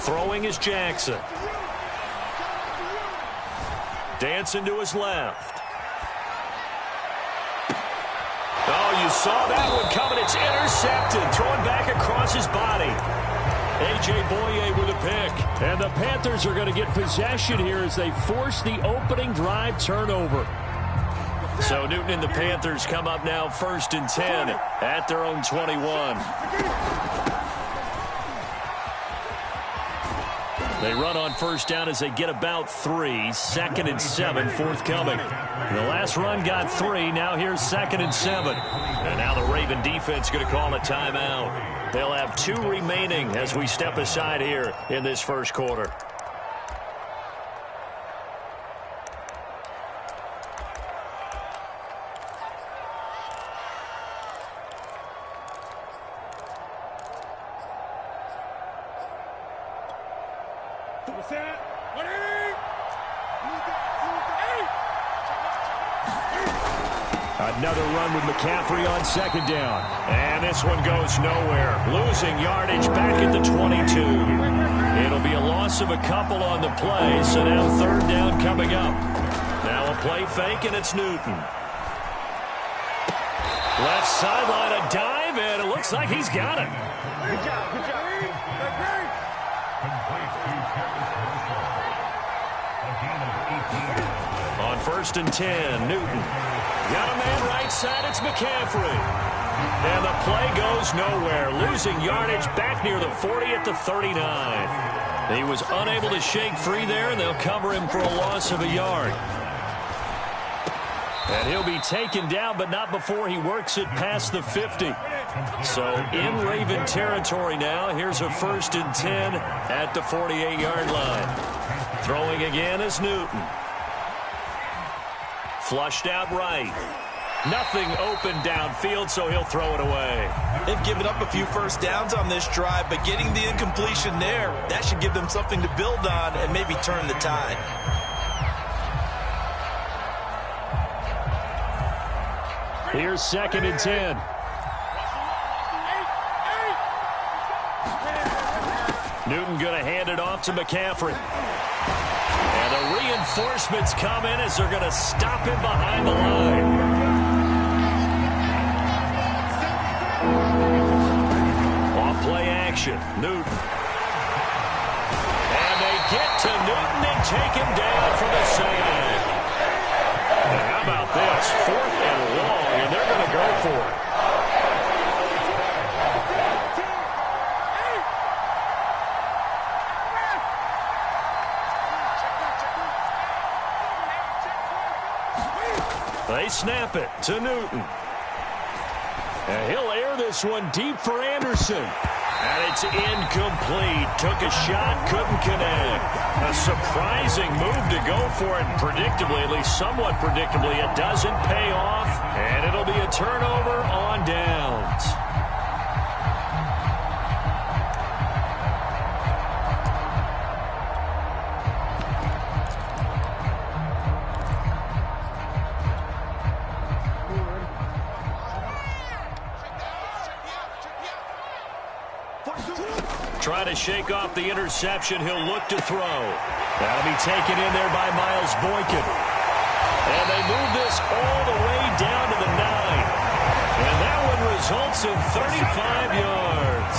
Throwing is Jackson. Dancing to his left. Oh, you saw that one coming. It's intercepted. Throwing back across his body. A.J. Boye with a pick. And the Panthers are going to get possession here as they force the opening drive turnover. So Newton and the Panthers come up now 1st and 10 at their own 21. They run on 1st down as they get about 3. 2nd and 7 forthcoming. The last run got 3. Now here's 2nd and 7. And now the Raven defense going to call a timeout. They'll have 2 remaining as we step aside here in this first quarter. Another run with McCaffrey on 2nd down. And this one goes nowhere. Losing yardage back at the 22. It'll be a loss of a couple on the play, so now 3rd down coming up. Now a play fake, and it's Newton. Left sideline, a dive, and it looks like he's got it. Good job, good job. On 1st and 10, Newton. Got a man right side, it's McCaffrey. And the play goes nowhere. Losing yardage back near the 40 at the 39. He was unable to shake free there, and they'll cover him for a loss of a yard. And he'll be taken down, but not before he works it past the 50. So in Raven territory now. Here's a 1st and 10 at the 48-yard line. Throwing again is Newton. Flushed out right. Nothing open downfield, so he'll throw it away. They've given up a few 1st downs on this drive, but getting the incompletion there, that should give them something to build on and maybe turn the tide. Here's 2nd and 10. Newton going to hand it off to McCaffrey. And the reinforcements come in as they're going to stop him behind the line. Off play action, Newton. And they get to Newton and take him down for the save. And how about this? 4th and long, and they're going to go for it. They snap it to Newton. And he'll air this one deep for Anderson. And it's incomplete. Took a shot, couldn't connect. A surprising move to go for it. Predictably, at least somewhat predictably, it doesn't pay off. And it'll be a turnover on downs. Trying to shake off the interception. He'll look to throw. That'll be taken in there by Miles Boykin. And they move this all the way down to the 9. And that one results in 35 yards.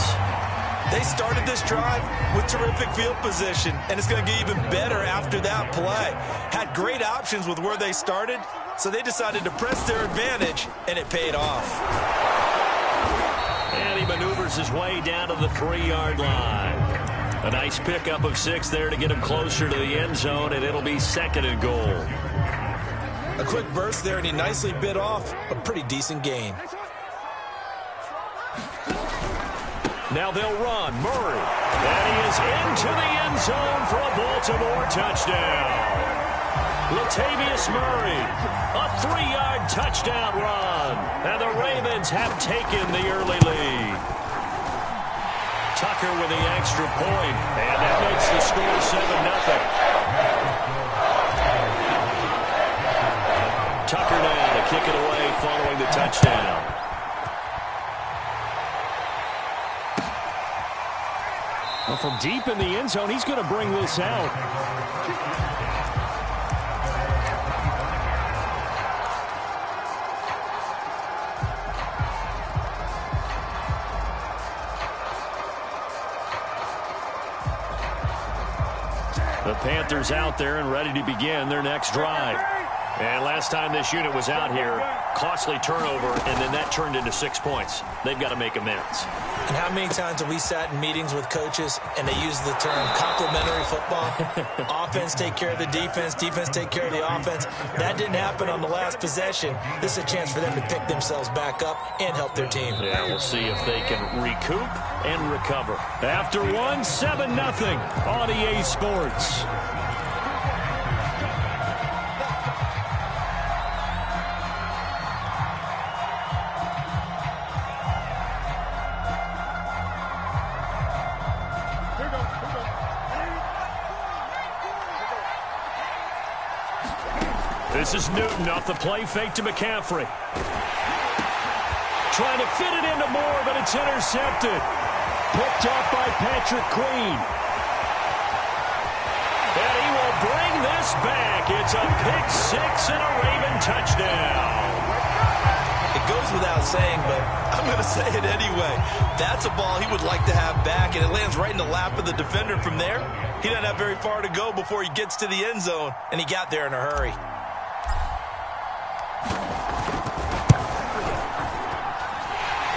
They started this drive with terrific field position, and it's going to get even better after that play. Had great options with where they started, so they decided to press their advantage, and it paid off. And he maneuvers his way down to the 3-yard line. A nice pickup of 6 there to get him closer to the end zone, and it'll be 2nd and goal. A quick burst there, and he nicely bit off a pretty decent gain. Now they'll run. Murray. And he is into the end zone for a Baltimore touchdown. Latavius Murray, a 3-yard touchdown run. And the Ravens have taken the early lead. Tucker with the extra point, and that makes the score 7-0. Tucker now to kick it away following the touchdown. Well, from deep in the end zone, he's going to bring this out. The Panthers out there and ready to begin their next drive. And last time this unit was out here, costly turnover, and then that turned into 6 points. They've got to make amends. And how many times have we sat in meetings with coaches and they use the term complementary football? Offense take care of the defense, defense take care of the offense. That didn't happen on the last possession. This is a chance for them to pick themselves back up and help their team. Yeah, we'll see if they can recoup and recover. After one, 7-0 on EA Sports. This is Newton off the play fake to McCaffrey. Trying to fit it into Moore, but it's intercepted. Picked off by Patrick Queen. And he will bring this back. It's a pick six and a Raven touchdown. It goes without saying, but I'm going to say it anyway. That's a ball he would like to have back, and it lands right in the lap of the defender from there. He doesn't have very far to go before he gets to the end zone, and he got there in a hurry.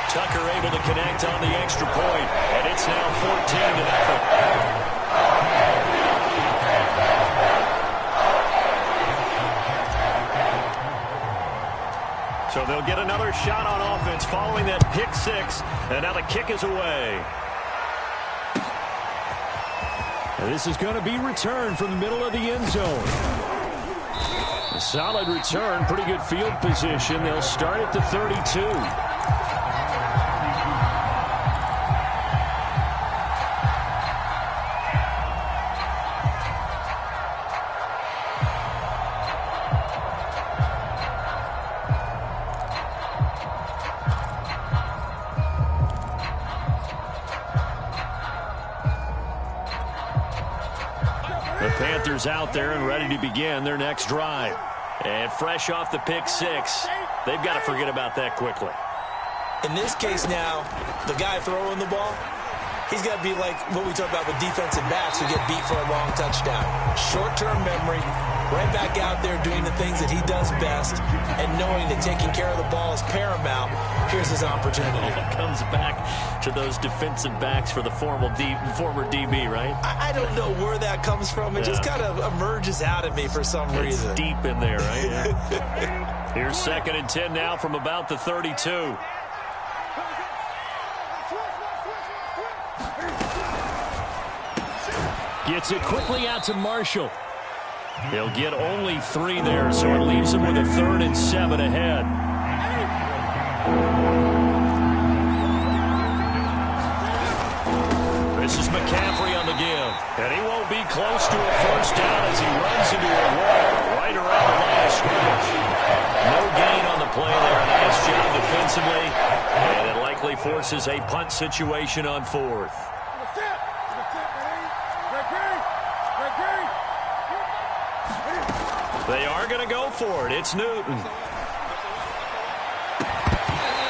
Tucker able to connect on the extra point, and it's now 14-0. So they'll get another shot on offense following that pick six, and now the kick is away. And this is going to be returned from the middle of the end zone. A solid return, pretty good field position. They'll start at the 32. The Panthers out there and ready to begin their next drive. And fresh off the pick six, they've got to forget about that quickly. In this case now, the guy throwing the ball, he's got to be like what we talk about with defensive backs who get beat for a long touchdown. Short-term memory, right back out there doing the things that he does best, and knowing that taking care of the ball is paramount. Here's his opportunity. It comes back to those defensive backs for the former DB, right? I don't know where that comes from. It just kind of emerges out of me for some reason. It's deep in there, right? Yeah. Here's 2nd and 10 now from about the 32. Gets it quickly out to Marshall. He'll get only 3 there, so it leaves him with a 3rd and 7 ahead. This is McCaffrey on the give, and he won't be close to a first down as he runs into a wall right around the line of scrimmage. No gain on the play there. Nice job defensively, and it likely forces a punt situation on 4th. They are going to go for it. It's Newton.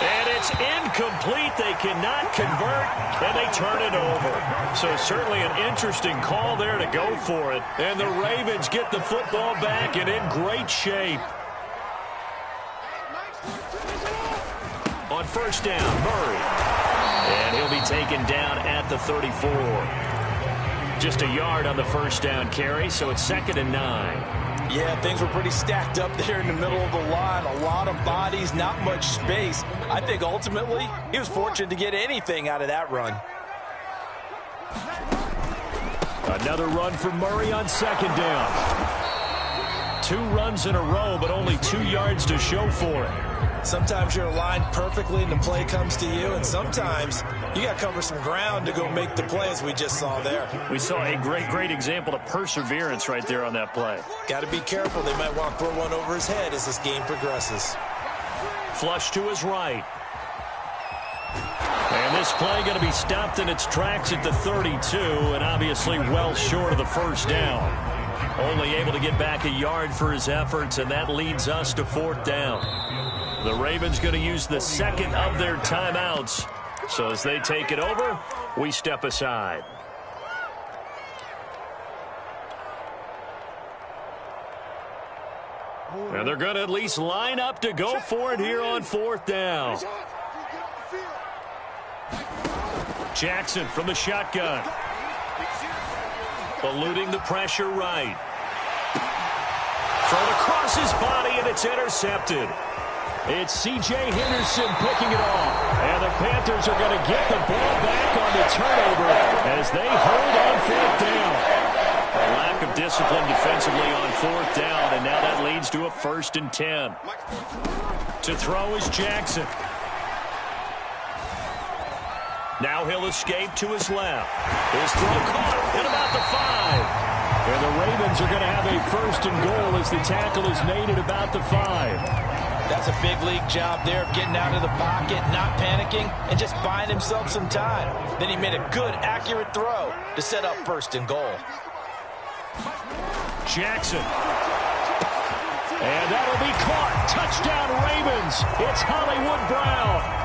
And it's incomplete. They cannot convert, and they turn it over. So certainly an interesting call there to go for it. And the Ravens get the football back and in great shape. On first down, Murray. And he'll be taken down at the 34. Just a yard on the first down carry, so it's 2nd and 9. Yeah, things were pretty stacked up there in the middle of the line. A lot of bodies, not much space. I think ultimately he was fortunate to get anything out of that run. Another run for Murray on 2nd down. 2 runs in a row, but only 2 yards to show for it. Sometimes you're aligned perfectly and the play comes to you, and sometimes you got to cover some ground to go make the play, as we just saw there. We saw a great example of perseverance right there on that play. Got to be careful. They might want to throw one over his head as this game progresses. Flush to his right. And This play going to be stopped in its tracks at the 32, and obviously well short of the first down. Only able to get back a yard for his efforts, and that leads us to 4th down. The Ravens going to use the second of their timeouts. So as they take it over, we step aside. And they're going to at least line up to go for it here on 4th down. Jackson from the shotgun. Eluding the pressure right. Thrown across his body, and it's intercepted. It's C.J. Henderson picking it off. And the Panthers are going to get the ball back on the turnover as they hold on 4th down. A lack of discipline defensively on 4th down, and now that leads to a 1st and 10. To throw is Jackson. Now he'll escape to his left. His throw caught at about the 5. And the Ravens are going to have a 1st and goal as the tackle is made at about the 5. That's a big league job there of getting out of the pocket, not panicking, and just buying himself some time. Then he made a good, accurate throw to set up 1st and goal. Jackson. And that'll be caught. Touchdown, Ravens. It's Hollywood Brown.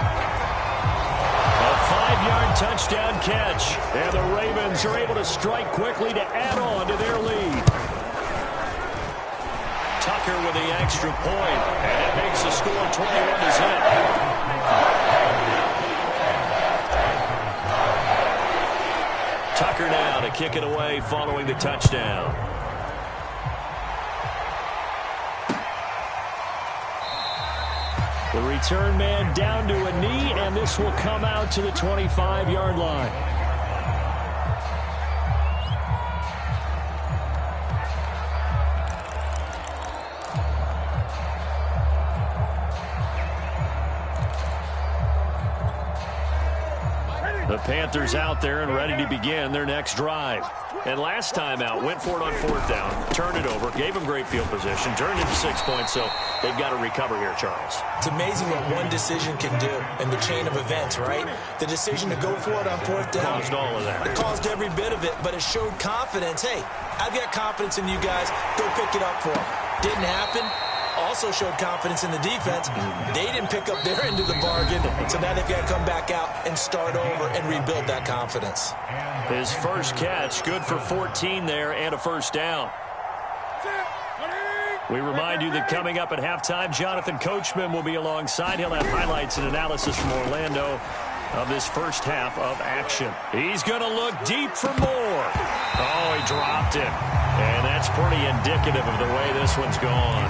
A 5-yard touchdown catch. And the Ravens are able to strike quickly to add on to their lead. Tucker with the extra point. And it makes the score 21-0. Tucker now to kick it away following the touchdown. The return man down to a knee, and this will come out to the 25-yard line. The Panthers out there and ready to begin their next drive. And last time out, went for it on 4th down, turned it over, gave them great field position, turned into 6 points, so they've got to recover here, Charles. It's amazing what one decision can do in the chain of events, right? The decision to go for it on 4th down. Caused all of that. It caused every bit of it, but it showed confidence. Hey, I've got confidence in you guys. Go pick it up for them. Didn't happen. Also showed confidence in the defense. They didn't pick up their end of the bargain, so now they've got to come back out and start over and rebuild that confidence. His first catch, good for 14 there and a 1st down. We remind you that coming up at halftime, Jonathan Coachman will be alongside. He'll have highlights and analysis from Orlando of this first half of action. He's going to look deep for more. Oh, he dropped it. And that's pretty indicative of the way this one's gone.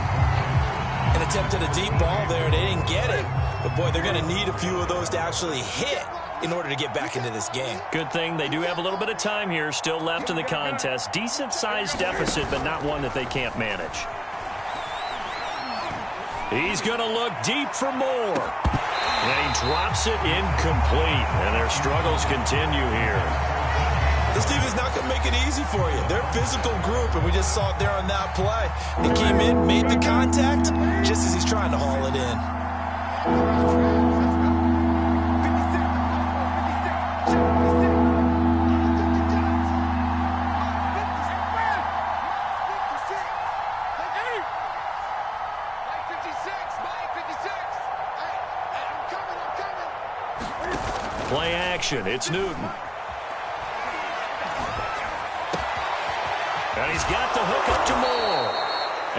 An attempt at a deep ball there. They didn't get it. But, boy, they're going to need a few of those to actually hit in order to get back into this game. Good thing they do have a little bit of time here still left in the contest. Decent-sized deficit, but not one that they can't manage. He's going to look deep for more. And he drops it incomplete. And their struggles continue here. This team is not going to make it easy for you. They're a physical group, and we just saw it there on that play. He came in, made the contact, just as he's trying to haul it in. Play action. It's Newton. And he's got the hook up to Moore.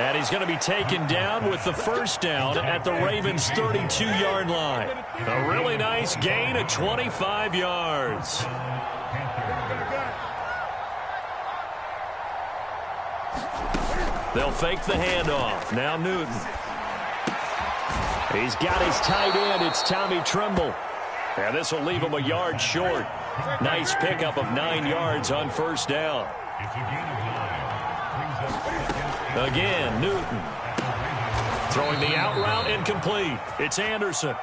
And he's going to be taken down with the 1st down at the Ravens' 32-yard line. A really nice gain of 25 yards. They'll fake the handoff. Now Newton. He's got his tight end. It's Tommy Tremble. And this will leave him a yard short. Nice pickup of 9 yards on 1st down. Again, Newton. Throwing the out route incomplete. It's Anderson.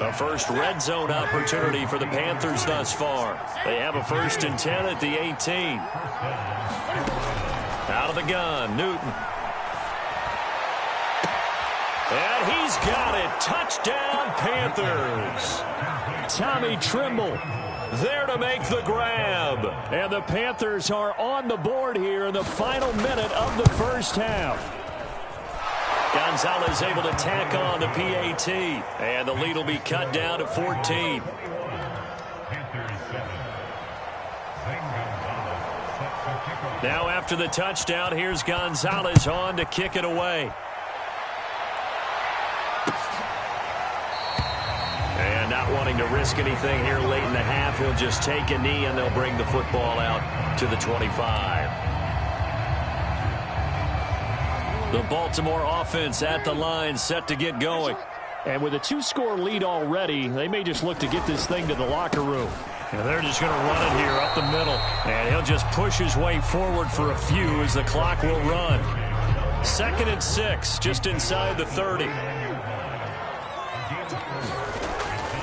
A first red zone opportunity for the Panthers thus far. They have a 1st and 10 at the 18. Out of the gun, Newton. And he's got it. Touchdown, Panthers. Tommy Trimble there to make the grab. And the Panthers are on the board here in the final minute of the first half. Gonzalez able to tack on the PAT. And the lead will be cut down to 14. Now after the touchdown, here's Gonzalez on to kick it away. And not wanting to risk anything here late in the half, he'll just take a knee and they'll bring the football out to the 25. The Baltimore offense at the line, set to get going. And with a 2-score lead already, they may just look to get this thing to the locker room. And they're just going to run it here up the middle. And he'll just push his way forward for a few as the clock will run. 2nd and 6, just inside the 30.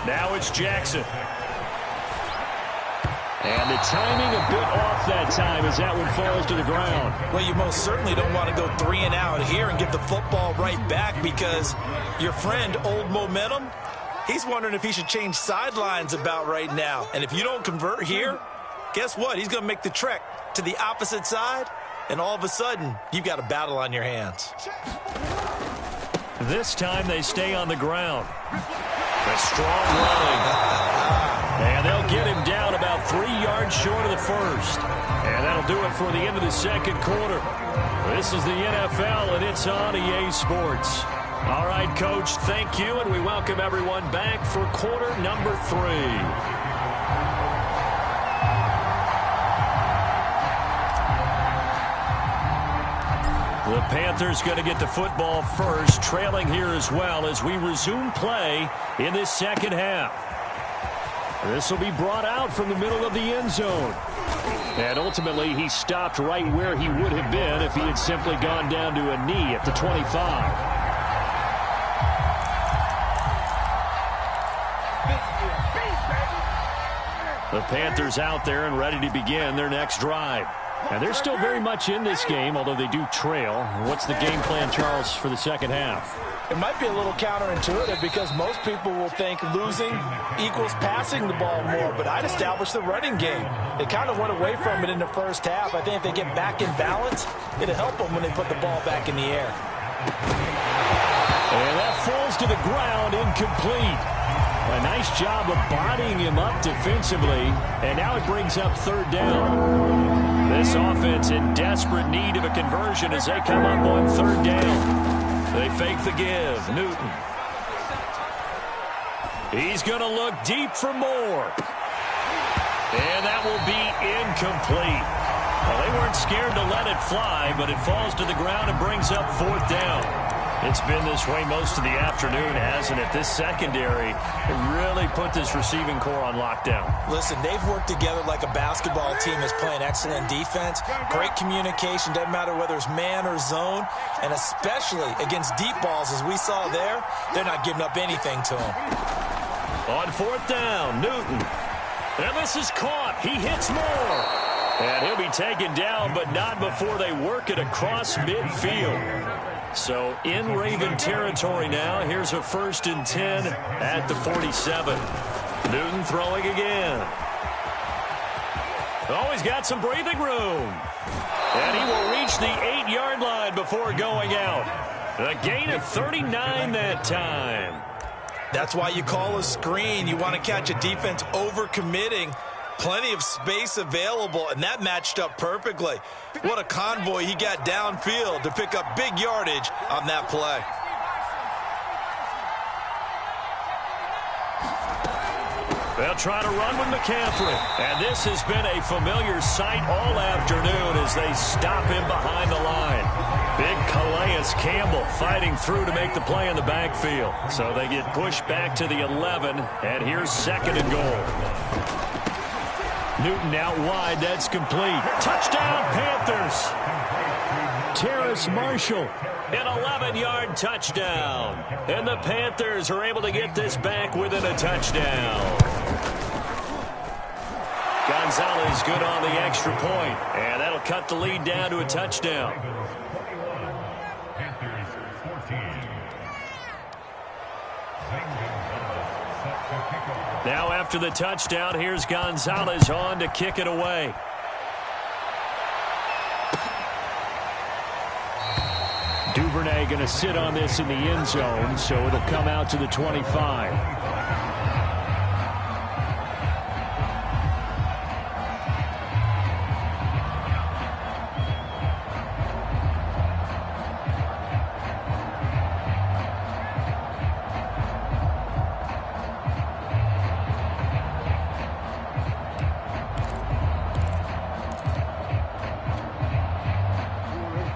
Now it's Jackson. And the timing a bit off that time as that one falls to the ground. Well, you most certainly don't want to go 3 and out here and get the football right back because your friend, Old Momentum, he's wondering if he should change sidelines about right now. And if you don't convert here, guess what? He's going to make the trek to the opposite side, and all of a sudden, you've got a battle on your hands. This time they stay on the ground. A strong running. And they'll get him down about 3 yards short of the first. And that'll do it for the end of the second quarter. This is the NFL, and it's on EA Sports. All right, Coach, thank you, and we welcome everyone back for quarter number 3. The Panthers going to get the football first, trailing here as well as we resume play in this second half. This will be brought out from the middle of the end zone. And ultimately, he stopped right where he would have been if he had simply gone down to a knee at the 25. The Panthers out there and ready to begin their next drive. And they're still very much in this game, although they do trail. What's the game plan, Charles, for the second half? It might be a little counterintuitive because most people will think losing equals passing the ball more, but I'd establish the running game. They kind of went away from it in the first half. I think if they get back in balance, it'll help them when they put the ball back in the air. And that falls to the ground, incomplete. A nice job of bodying him up defensively, and now it brings up 3rd down. This offense in desperate need of a conversion as they come up on 3rd down. They fake the give. Newton. He's going to look deep for more. And that will be incomplete. Well, they weren't scared to let it fly, but it falls to the ground and brings up 4th down. It's been this way most of the afternoon, hasn't it? This secondary really put this receiving core on lockdown. Listen, they've worked together like a basketball team is playing excellent defense. Great communication, doesn't matter whether it's man or zone. And especially against deep balls, as we saw there, they're not giving up anything to them. On 4th down, Newton. And this is caught. He hits more. And he'll be taken down, but not before they work it across midfield. So in Raven territory now. Here's a 1st and 10 at the 47. Newton throwing again. Oh, he's got some breathing room. And he will reach the 8-yard line before going out. A gain of 39 that time. That's why you call a screen. You want to catch a defense overcommitting. Plenty of space available, and that matched up perfectly. What a convoy he got downfield to pick up big yardage on that play. They'll try to run with McCaffrey. And this has been a familiar sight all afternoon as they stop him behind the line. Big Calais Campbell fighting through to make the play in the backfield. So they get pushed back to the 11, and here's 2nd and goal. Newton out wide. That's complete. Touchdown, Panthers. Terrace Marshall, an 11-yard touchdown. And the Panthers are able to get this back within a touchdown. Gonzalez good on the extra point, and that'll cut the lead down to a touchdown. Panthers 14. Now after the touchdown, here's Gonzalez on to kick it away. Duvernay going to sit on this in the end zone, so it'll come out to the 25.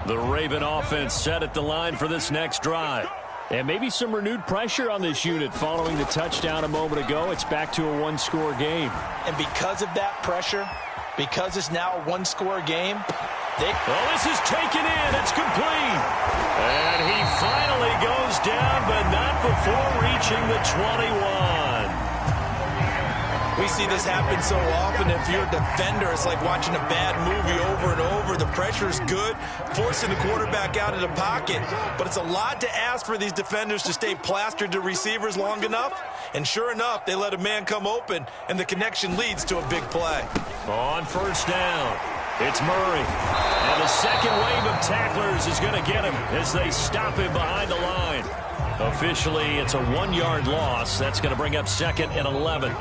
The Raven offense set at the line for this next drive. And maybe some renewed pressure on this unit following the touchdown a moment ago. It's back to a one-score game. And because of that pressure, because it's now a one-score game, this is taken in. It's complete. And he finally goes down, but not before reaching the 21. We see this happen so often. If you're a defender, it's like watching a bad movie over and over. The pressure is good, forcing the quarterback out of the pocket. But it's a lot to ask for these defenders to stay plastered to receivers long enough. And sure enough, they let a man come open, and the connection leads to a big play. On first down, it's Murray. And the second wave of tacklers is going to get him as they stop him behind the line. Officially, it's a 1-yard loss. That's going to bring up 2nd and 11.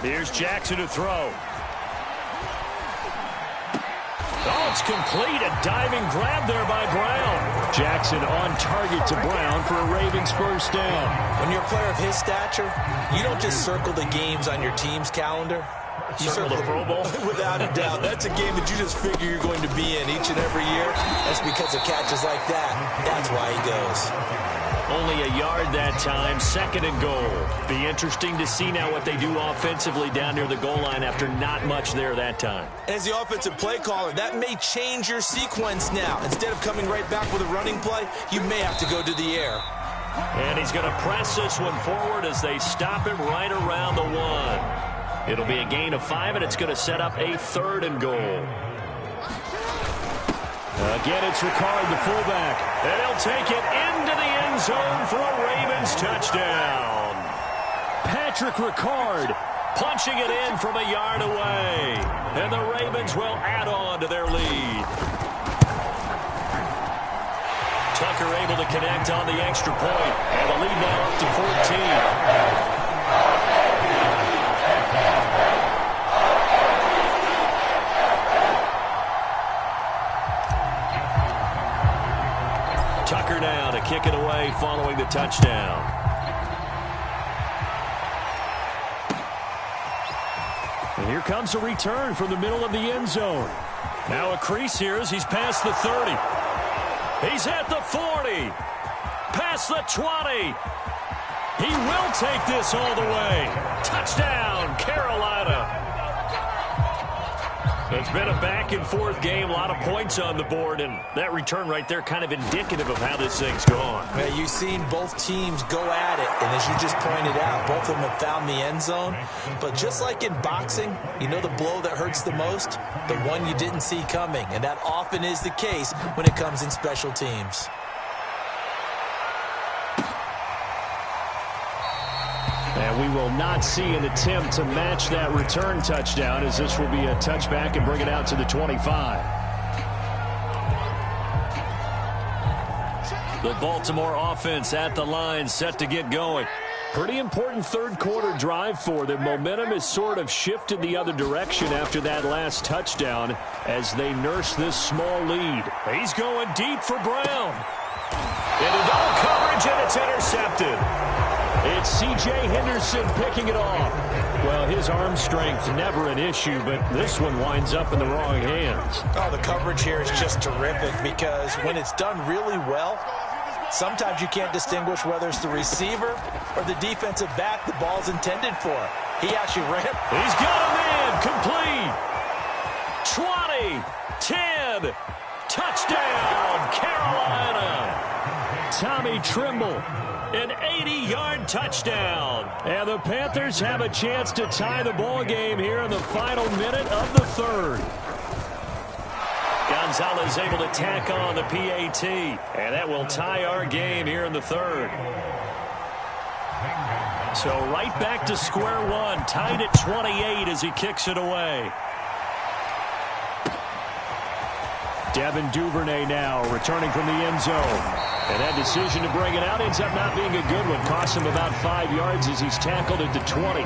Here's Jackson to throw. Oh, it's complete. A diving grab there by Brown. Jackson on target to Brown for a Ravens first down. When you're a player of his stature, you don't just circle the games on your team's calendar. You circle the Pro Bowl? Without a doubt. That's a game that you just figure you're going to be in each and every year. That's because of catches like that. That's why he goes. Only a yard that time, 2nd and goal. Be interesting to see now what they do offensively down near the goal line after not much there that time. As the offensive play caller, that may change your sequence now. Instead of coming right back with a running play, you may have to go to the air. And he's going to press this one forward as they stop him right around the 1. It'll be a gain of 5, and it's going to set up a 3rd and goal. Again, it's Ricard, the fullback. And he'll take it into the end zone for a Ravens touchdown. Patrick Ricard punching it in from a yard away. And the Ravens will add on to their lead. Tucker able to connect on the extra point. And the lead now up to 14. Tucker now to kick it away following the touchdown. And here comes a return from the middle of the end zone. Now a crease here as he's past the 30. He's at the 40. Past the 20. He will take this all the way. Touchdown, Carolina. It's been a back-and-forth game, a lot of points on the board, and that return right there kind of indicative of how this thing's gone. Yeah, you've seen both teams go at it, and as you just pointed out, both of them have found the end zone. But just like in boxing, you know the blow that hurts the most? The one you didn't see coming, and that often is the case when it comes in special teams. And we will not see an attempt to match that return touchdown, as this will be a touchback and bring it out to the 25. The Baltimore offense at the line, set to get going. Pretty important third quarter drive for them. Momentum has sort of shifted the other direction after that last touchdown as they nurse this small lead. He's going deep for Brown. Into double coverage, and it's intercepted. It's C.J. Henderson picking it off. Well, his arm strength never an issue, but this one winds up in the wrong hands. Oh, the coverage here is just terrific because when it's done really well, sometimes you can't distinguish whether it's the receiver or the defensive back the ball's intended for. He actually ran. He's got him in. Complete. 20, 10, touchdown, Carolina. Tommy Trimble An 80-yard touchdown. And the Panthers have a chance to tie the ball game here in the final minute of the third. Gonzalez able to tack on the PAT, and that will tie our game here in the third. So right back to square one, tied at 28 as he kicks it away. Devin Duvernay now returning from the end zone. And that decision to bring it out ends up not being a good one. Costs him about 5 yards as he's tackled at the 20.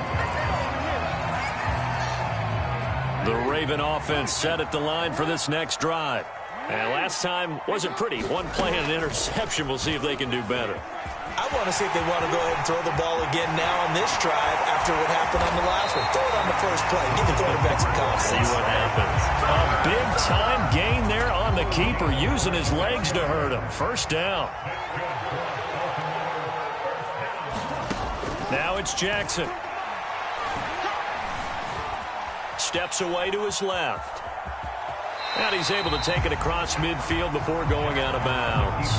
The Raven offense set at the line for this next drive. And last time wasn't pretty. One play and an interception. We'll see if they can do better. I want to see if they want to go ahead and throw the ball again now on this drive after what happened on the last one. Throw it on the first play. Give the quarterback some confidence. See what happens. A big-time gain there on the keeper, using his legs to hurt him. First down. Now it's Jackson. Steps away to his left. And he's able to take it across midfield before going out of bounds.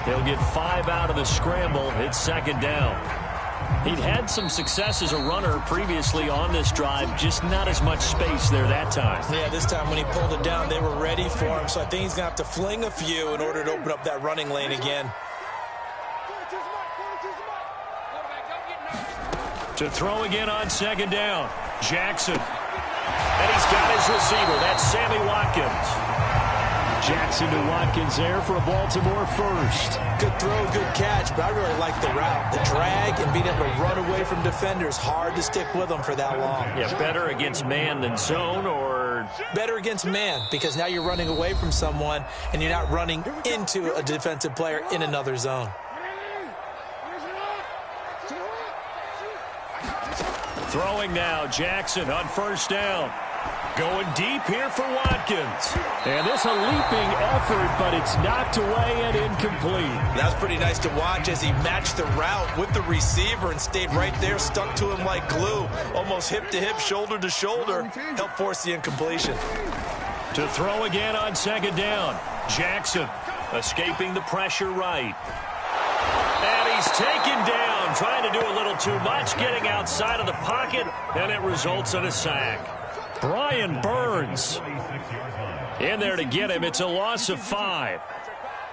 He'll get 5 out of the scramble. It's second down. He'd had some success as a runner previously on this drive, just not as much space there that time. Yeah, this time when he pulled it down, they were ready for him. So I think he's going to have to fling a few in order to open up that running lane again. To throw again on second down, Jackson. And he's got his receiver. That's Sammy Watkins. Jackson to Watkins there for a Baltimore first. Good throw, good catch, but I really like the route. The drag and being able to run away from defenders, hard to stick with them for that long. Yeah, better against man than zone, or? Better against man, because now you're running away from someone and you're not running into a defensive player in another zone. Throwing now, Jackson on first down. Going deep here for Watkins. And this a leaping effort, but it's knocked away and incomplete. That's pretty nice to watch as he matched the route with the receiver and stayed right there, stuck to him like glue. Almost hip to hip, shoulder to shoulder. Helped force the incompletion. To throw again on second down. Jackson escaping the pressure right. And he's taken down, trying to do a little too much, getting outside of the pocket, and it results in a sack. Brian Burns in there to get him. It's a loss of 5.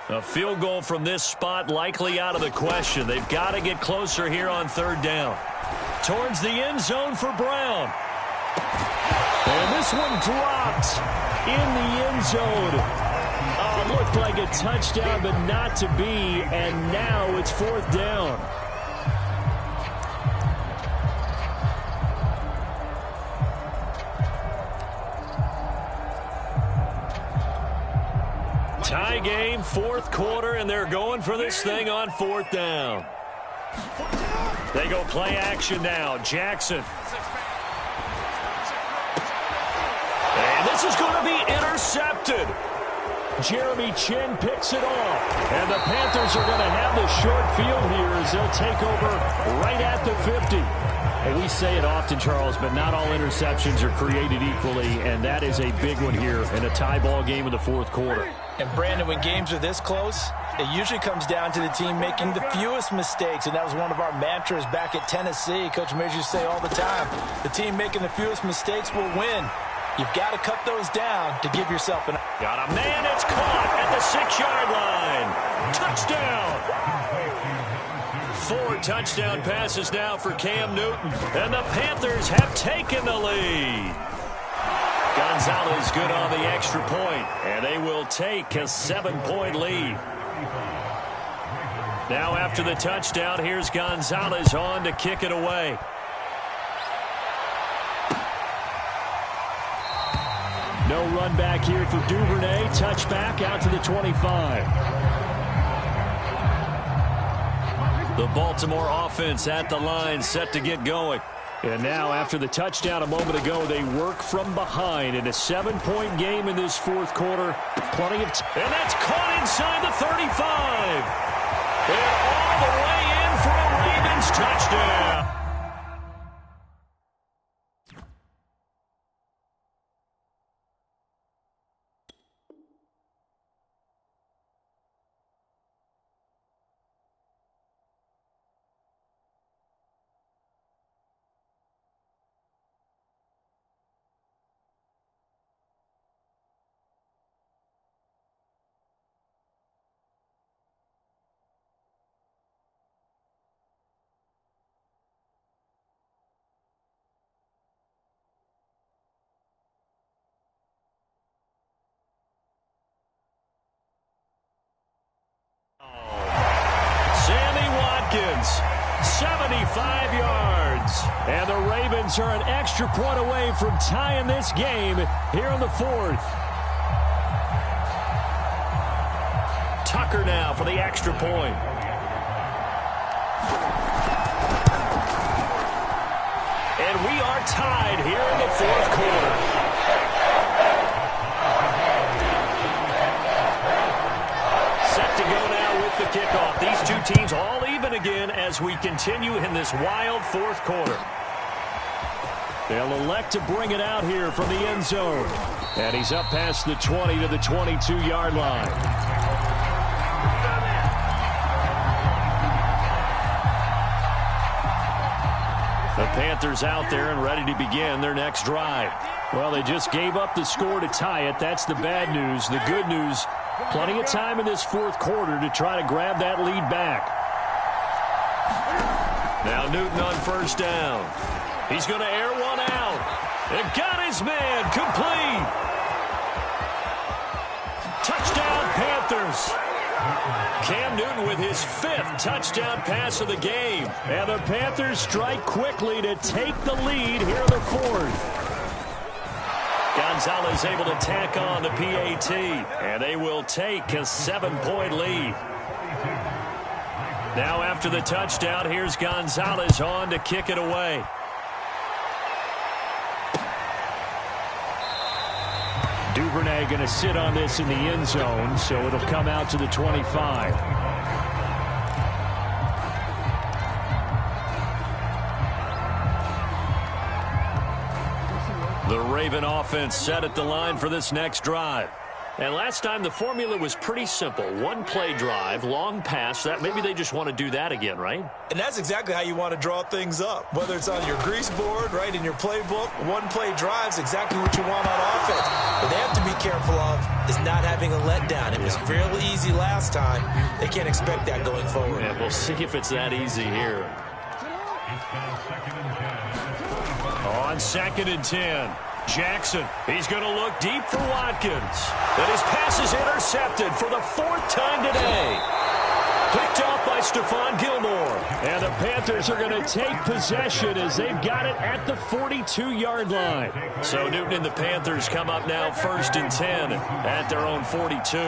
A field goal from this spot likely out of the question. They've got to get closer here on third down. Towards the end zone for Brown. And this one dropped in the end zone. Looked like a touchdown, but not to be. And now it's fourth down. Tie game, fourth quarter, and they're going for this thing on fourth down. They go play action now. Jackson. And this is going to be intercepted. Jeremy Chin picks it off. And the Panthers are going to have the short field here as they'll take over right at the 50. And we say it often, Charles, but not all interceptions are created equally, and that is a big one here in a tie ball game in the fourth quarter. And, Brandon, when games are this close, it usually comes down to the team making the fewest mistakes, and that was one of our mantras back at Tennessee. Coach Mears used to say all the time, the team making the fewest mistakes will win. You've got to cut those down to give yourself an... Got a man, it's caught at the 6-yard line. Touchdown! 4 touchdown passes now for Cam Newton. And the Panthers have taken the lead. Gonzalez good on the extra point, and they will take a 7-point lead. Now after the touchdown, here's Gonzalez on to kick it away. No run back here for Duvernay. Touchback out to the 25. The Baltimore offense at the line, set to get going. And now, after the touchdown a moment ago, they work from behind in a 7-point game in this fourth quarter. Plenty of and that's caught inside the 35. And all the way in for a Ravens touchdown. 5 yards. And the Ravens are an extra point away from tying this game here in the 4th. Tucker now for the extra point. And we are tied here in the 4th quarter. Set to go now with the kickoff. These two teams all even again as we continue in this wild 4th quarter. They'll elect to bring it out here from the end zone. And he's up past the 20 to the 22-yard line. The Panthers out there and ready to begin their next drive. Well, they just gave up the score to tie it. That's the bad news. The good news, plenty of time in this 4th quarter to try to grab that lead back. Now Newton on first down. He's going to air one out. And got his man complete. Touchdown, Panthers. Cam Newton with his 5th touchdown pass of the game. And the Panthers strike quickly to take the lead here in the 4th. Gonzalez able to tack on the PAT. And they will take a 7-point lead. Now after the touchdown, here's Gonzalez on to kick it away. Duvernay going to sit on this in the end zone, so it'll come out to the 25. The Raven offense set at the line for this next drive. And last time the formula was pretty simple. 1-play drive, long pass. That maybe they just want to do that again, right? And that's exactly how you want to draw things up. Whether it's on your grease board, right, in your playbook, 1-play drive's exactly what you want on offense. What they have to be careful of is not having a letdown. It was fairly easy last time. They can't expect that going forward. And we'll see if it's that easy here. On 2nd and 10. Jackson, he's going to look deep for Watkins. And his pass is intercepted for the 4th time today. Picked off by Stephon Gilmore. And the Panthers are going to take possession as they've got it at the 42-yard line. So Newton and the Panthers come up now 1st and 10 at their own 42.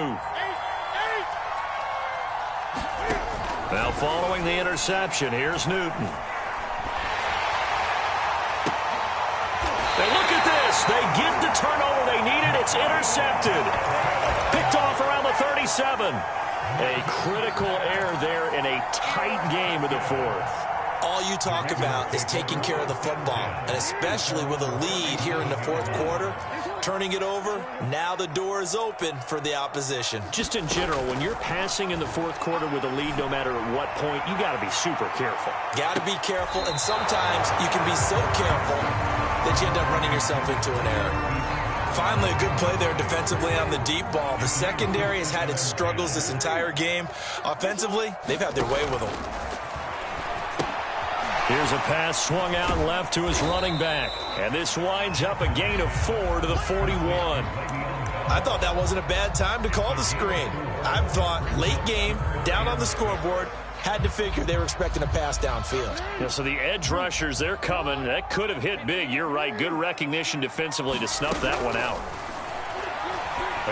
Now following the interception, here's Newton. And look at this. They get the turnover they needed. It's intercepted. Picked off around the 37. A critical error there in a tight game of the 4th. All you talk about is taking care of the football, and especially with a lead here in the 4th quarter, turning it over, now the door is open for the opposition. Just in general, when you're passing in the 4th quarter with a lead, no matter at what point, you got to be super careful. Got to be careful, and sometimes you can be so careful that you end up running yourself into an error. Finally, a good play there defensively on the deep ball. The secondary has had its struggles this entire game. Offensively, they've had their way with them. Here's a pass swung out left to his running back. And this winds up a gain of 4 to the 41. I thought that wasn't a bad time to call the screen. I thought late game, down on the scoreboard, had to figure they were expecting a pass downfield. Yeah, so the edge rushers, they're coming. That could have hit big. You're right. Good recognition defensively to snuff that one out.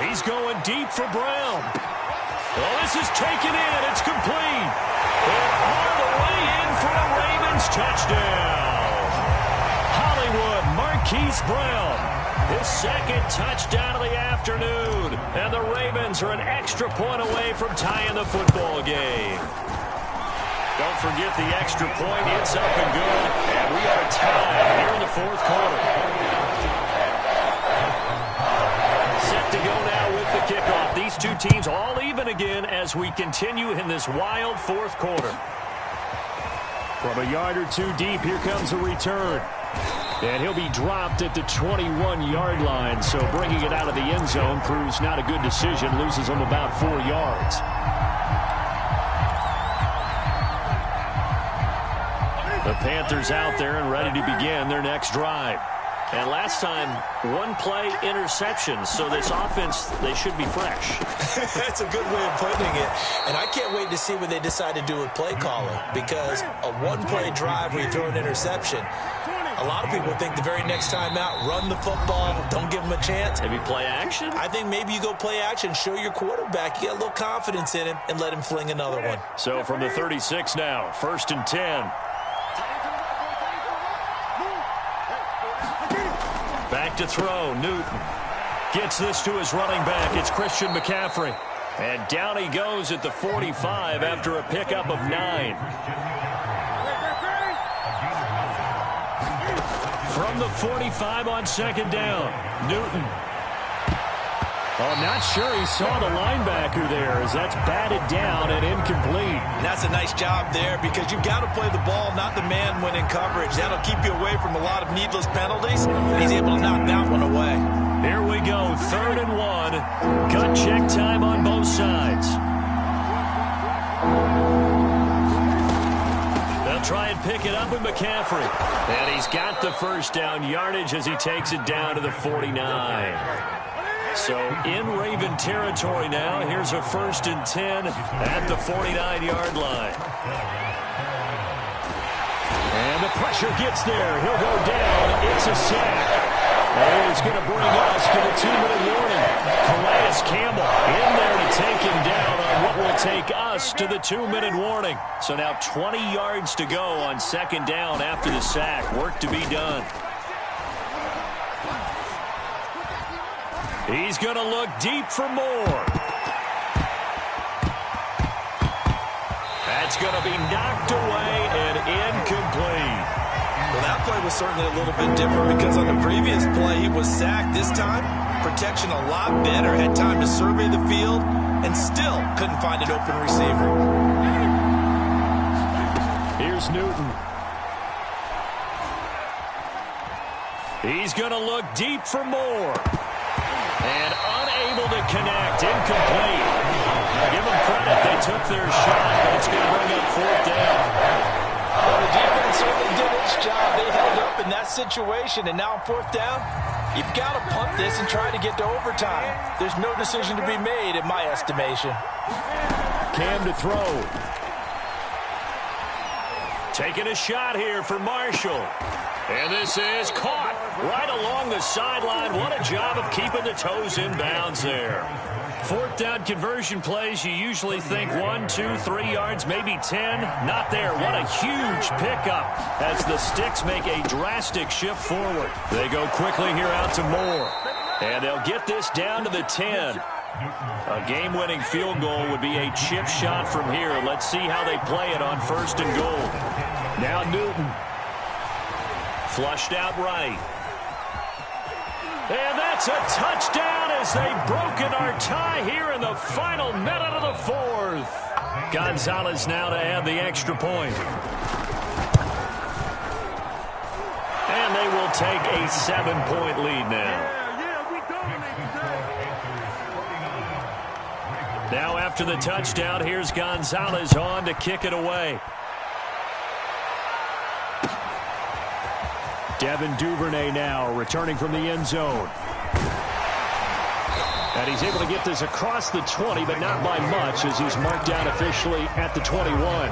He's going deep for Brown. Well, this is taken in. It's complete. And all the way in for a Ravens touchdown. Hollywood Marquise Brown. His 2nd touchdown of the afternoon. And the Ravens are an extra point away from tying the football game. Don't forget the extra point. It's up and good. And we are tied here in the 4th quarter. Set to go now with the kickoff. These two teams all even again as we continue in this wild 4th quarter. From a yard or two deep, here comes a return. And he'll be dropped at the 21-yard line. So bringing it out of the end zone proves not a good decision. Loses him about 4 yards. The Panthers out there and ready to begin their next drive. And last time, one play interception. So this offense, they should be fresh. That's a good way of putting it. And I can't wait to see what they decide to do with play calling, because a one-play drive where you throw an interception, a lot of people think the very next time out, run the football, don't give them a chance. Maybe play action? I think maybe you go play action, show your quarterback you got a little confidence in him, and let him fling another one. So from the 36 now, 1st and 10. Back to throw, Newton. Gets this to his running back. It's Christian McCaffrey. And down he goes at the 45 after a pickup of 9. From the 45 on 2nd down, Newton. Oh, not sure he saw the linebacker there, as that's batted down and incomplete. And that's a nice job there, because you've got to play the ball, not the man when in coverage. That'll keep you away from a lot of needless penalties, and he's able to knock that one away. Here we go, 3rd and 1. Gut check time on both sides. They'll try and pick it up with McCaffrey. And he's got the first down yardage as he takes it down to the 49. So in Raven territory now. Here's a 1st and 10 at the 49-yard line. And the pressure gets there. He'll go down. It's a sack. And it's going to bring us to the 2-minute warning. Calais Campbell in there to take him down on what will take us to the 2-minute warning. So now 20 yards to go on 2nd down after the sack. Work to be done. He's going to look deep for more. That's going to be knocked away and incomplete. Well, that play was certainly a little bit different, because on the previous play he was sacked. This time, protection a lot better. Had time to survey the field and still couldn't find an open receiver. Here's Newton. He's going to look deep for more. And unable to connect. Incomplete. Give them credit. They took their shot, but it's going to bring up 4th down. Well, the defense certainly did its job. They held up in that situation, and now on 4th down, you've got to punt this and try to get to overtime. There's no decision to be made, in my estimation. Cam to throw. Taking a shot here for Marshall. And this is caught right along the sideline. What a job of keeping the toes in bounds there. 4th down conversion plays, you usually think 1, 2, 3 yards, maybe 10. Not there. What a huge pickup as the Sticks make a drastic shift forward. They go quickly here out to Moore. And they'll get this down to the 10. A game-winning field goal would be a chip shot from here. Let's see how they play it on 1st and goal. Now Newton. Flushed out right. And that's a touchdown as they've broken our tie here in the final minute of the 4th. Gonzalez now to add the extra point. And they will take a 7-point lead now. Now after the touchdown, here's Gonzalez on to kick it away. Devin Duvernay now returning from the end zone. And he's able to get this across the 20, but not by much, as he's marked down officially at the 21.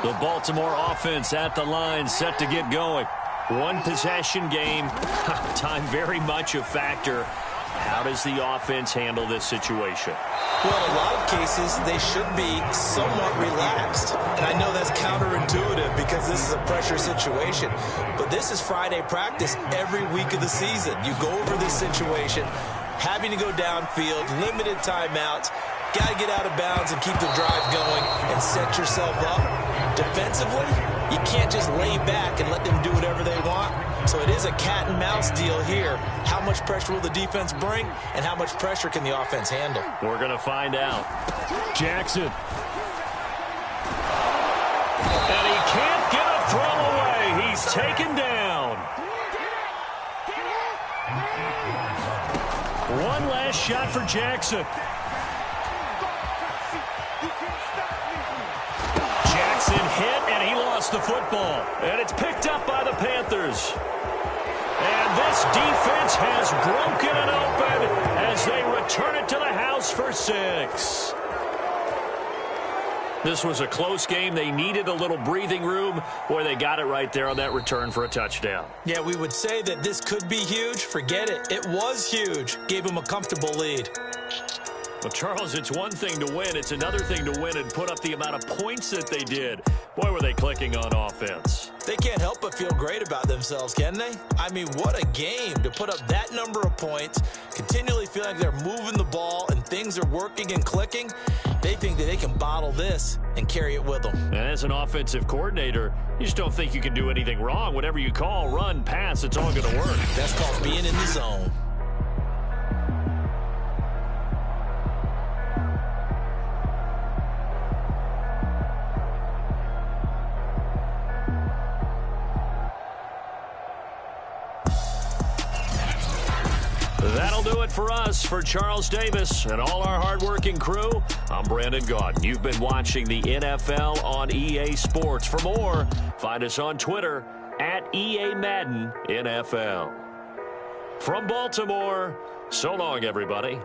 The Baltimore offense at the line, set to get going. One possession game, time very much a factor. How does the offense handle this situation? Well, in a lot of cases, they should be somewhat relaxed. And I know that's counterintuitive because this is a pressure situation. But this is Friday practice every week of the season. You go over this situation, having to go downfield, limited timeouts, got to get out of bounds and keep the drive going and set yourself up. Defensively, you can't just lay back and let them do whatever they want. So it is a cat and mouse deal here. How much pressure will the defense bring, and how much pressure can the offense handle? We're going to find out. Jackson. And he can't get a throw away. He's taken down. One last shot for Jackson. Jackson hit, and he lost the football. And it's picked up by the Panthers. And this defense has broken it open as they return it to the house for 6. This was a close game. They needed a little breathing room. Boy, they got it right there on that return for a touchdown. Yeah, we would say that this could be huge. Forget it. It was huge. Gave them a comfortable lead. Well, Charles, it's one thing to win. It's another thing to win and put up the amount of points that they did. Boy, were they clicking on offense. They can't help but feel great about themselves, can they? I mean, what a game to put up that number of points, continually feel like they're moving the ball and things are working and clicking. They think that they can bottle this and carry it with them. And as an offensive coordinator, you just don't think you can do anything wrong. Whatever you call, run, pass, it's all going to work. That's called being in the zone. That'll do it for us. For Charles Davis and all our hardworking crew, I'm Brandon Gaudin. You've been watching the NFL on EA Sports. For more, find us on Twitter at EA Madden NFL. From Baltimore, so long, everybody.